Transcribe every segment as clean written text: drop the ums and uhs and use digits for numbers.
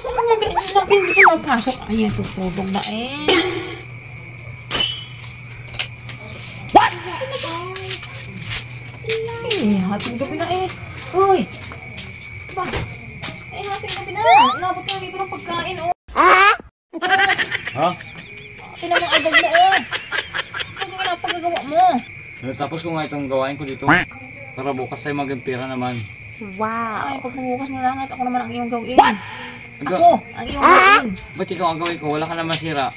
Saan mo ganyan lang hindi ko mapasok? Ay, tutulog na eh. What? Eh, hating gabi na eh. Uy! Ba? Eh, hating gabi na. Inabot na dito ng pagkain, oh. Ha? Tinan mo agad mo, oh. Ano nga ang pagagawa mo? Tapos ko nga itong gawain ko dito. Para bukas ay maging pera naman. Wow! Ay, pagbubukas mo lang at ako naman ang iyong gawin. Ako ang iyong gawin. Ba't ikaw ang gawin ko? Wala ka naman sira.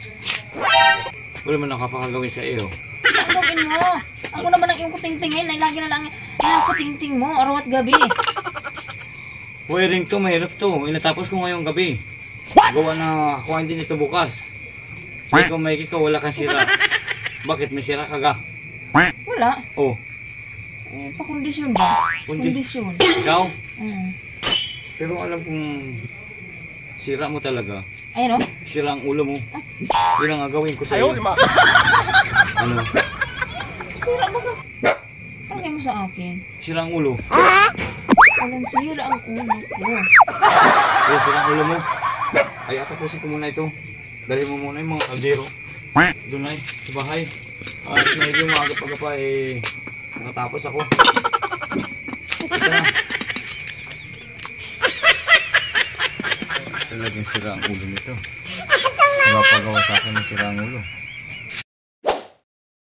Wala man nakapakagawin sa iyo. Ang gawin mo. Ako naman ang iyong kutingtingin. Ay, lagi na lang ang kutingting mo. Araw at gabi. Wiring to, mahirap to. Inatapos ko ngayong gabi. Gawa na ako hindi nito bukas. Ikaw may ikaw, wala kang sira. Bakit may sira ka ga? Wala. Oh. Eh, pa-kondisyon ba? Kondisyon. Ikaw? Pero alam kong sira mo talaga. Ayun, oh. Sira ang ulo mo. Yun ang gagawin ko sa iyo. Ano? Sira mo ka. Parang mo sa akin. Sira ang ulo. Walang sira ang ulo ko. Kaya sira ang ulo mo. Ay, atapusin ko muna ito. Dali mo muna yung mga kaldero. Doon ay, sa bahay. At medyo maaga pa eh, nakatapos ako. Ito na. Talagang sira ang ulo nito. Napagawa sa akin ng sira ang ulo.